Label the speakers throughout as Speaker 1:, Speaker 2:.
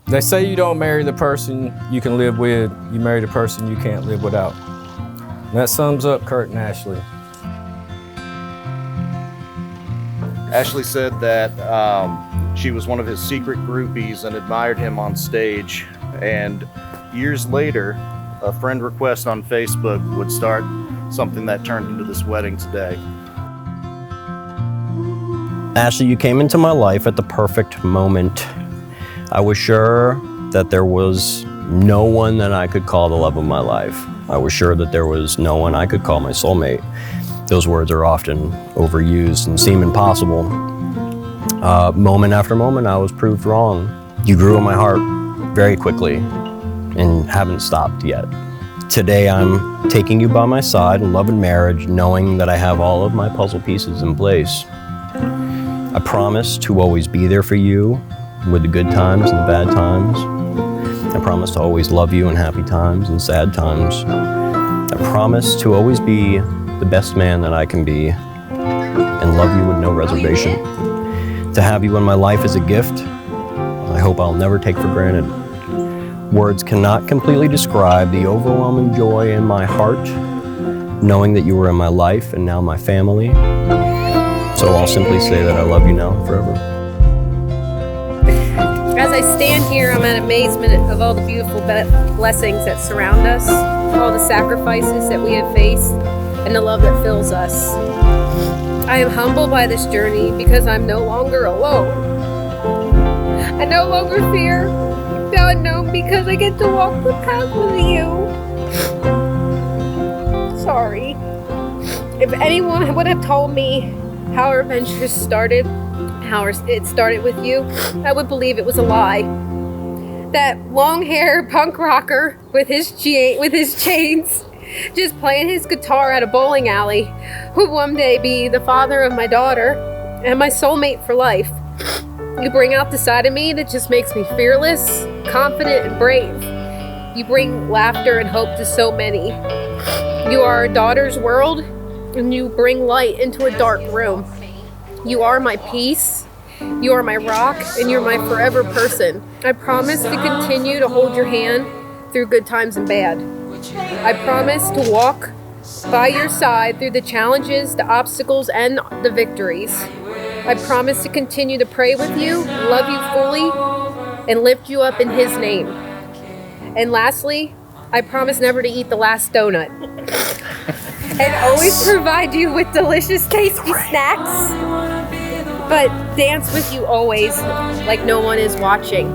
Speaker 1: They say you don't marry the person you can live with, you marry the person you can't live without. And that sums up Kurt and Ashley.
Speaker 2: Ashley said that she was one of his secret groupies and admired him on stage. And years later, a friend request on Facebook would start something that turned into this wedding today.
Speaker 3: Ashley, you came into my life at the perfect moment. I was sure that there was no one that I could call the love of my life. I was sure that there was no one I could call my soulmate. Those words are often overused and seem impossible. Moment after moment, I was proved wrong. You grew in my heart very quickly and haven't stopped yet. Today, I'm taking you by my side in love and marriage, knowing that I have all of my puzzle pieces in place. I promise to always be there for you with the good times and the bad times. I promise to always love you in happy times and sad times. I promise to always be the best man that I can be and love you with no reservation. To have you in my life is a gift I hope I'll never take for granted. Words cannot completely describe the overwhelming joy in my heart knowing that you were in my life and now my family. So I'll simply say that I love you now and forever.
Speaker 4: As I stand here, I'm in amazement of all the beautiful blessings that surround us, all the sacrifices that we have faced, and the love that fills us. I am humbled by this journey because I'm no longer alone. I no longer fear the unknown because I get to walk the path with you. Sorry. If anyone would have told me how our adventures started, how it started with you, I would believe it was a lie. That long-haired punk rocker with his chains, just playing his guitar at a bowling alley, would one day be the father of my daughter and my soulmate for life. You bring out the side of me that just makes me fearless, confident, and brave. You bring laughter and hope to so many. You are our daughter's world, and you bring light into a dark room. You are my peace, you are my rock, and you're my forever person. I promise to continue to hold your hand through good times and bad. I promise to walk by your side through the challenges, the obstacles, and the victories. I promise to continue to pray with you, love you fully, and lift you up in His name. And lastly, I promise never to eat the last donut. And always provide you with delicious, tasty snacks. But dance with you always like no one is watching.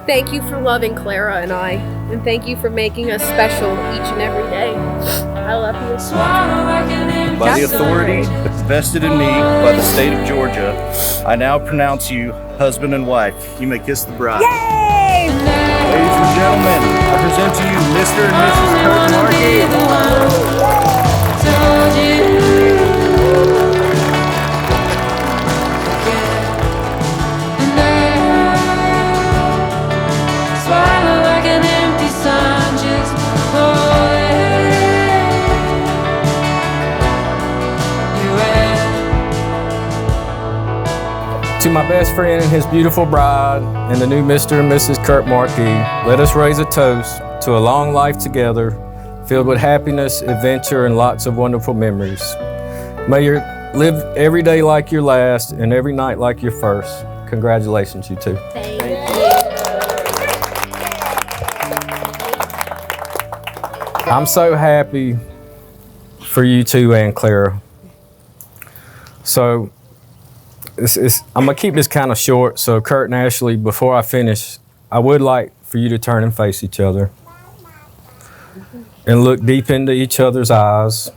Speaker 4: Thank you for loving Clara and I. And thank you for making us special each and every day. I love you.
Speaker 2: By the authority vested in me by the state of Georgia, I now pronounce you husband and wife. You may kiss the bride.
Speaker 4: Yay!
Speaker 2: Ladies and gentlemen, I present to you Mr. and Mrs. Kurt
Speaker 1: To my best friend and his beautiful bride, and the new Mr. and Mrs. Kurt Markey, let us raise a toast to a long life together, filled with happiness, adventure, and lots of wonderful memories. May you live every day like your last, and every night like your first. Congratulations, you two.
Speaker 4: Thank you.
Speaker 1: I'm so happy for you two and Clara. So, I'm going to keep this kind of short, so Kurt and Ashley, before I finish, I would like for you to turn and face each other and look deep into each other's eyes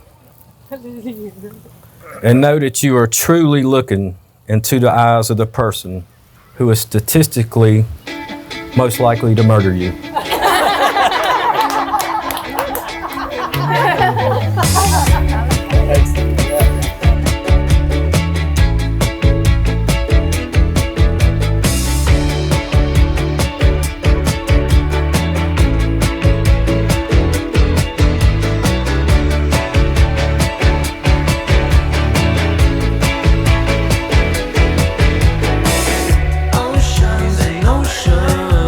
Speaker 1: and know that you are truly looking into the eyes of the person who is statistically most likely to murder you.
Speaker 5: Oceans and oceans.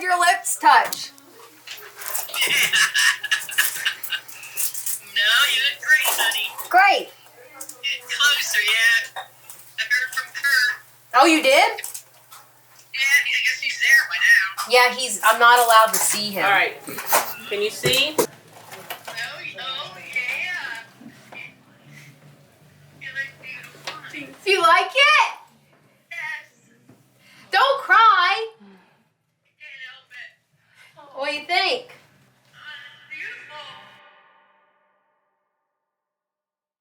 Speaker 4: your lips touch.
Speaker 5: No, you look great, honey.
Speaker 4: Great.
Speaker 5: Get closer, yeah. I heard from Kurt.
Speaker 4: Oh, you did?
Speaker 5: Yeah, I guess he's there by now.
Speaker 4: Yeah, I'm not allowed to see him.
Speaker 6: All right. Can you see?
Speaker 5: Oh, yeah. You look beautiful.
Speaker 4: Do you like it?
Speaker 5: Yes.
Speaker 4: Don't cry.
Speaker 5: Can't help it.
Speaker 4: What do you think?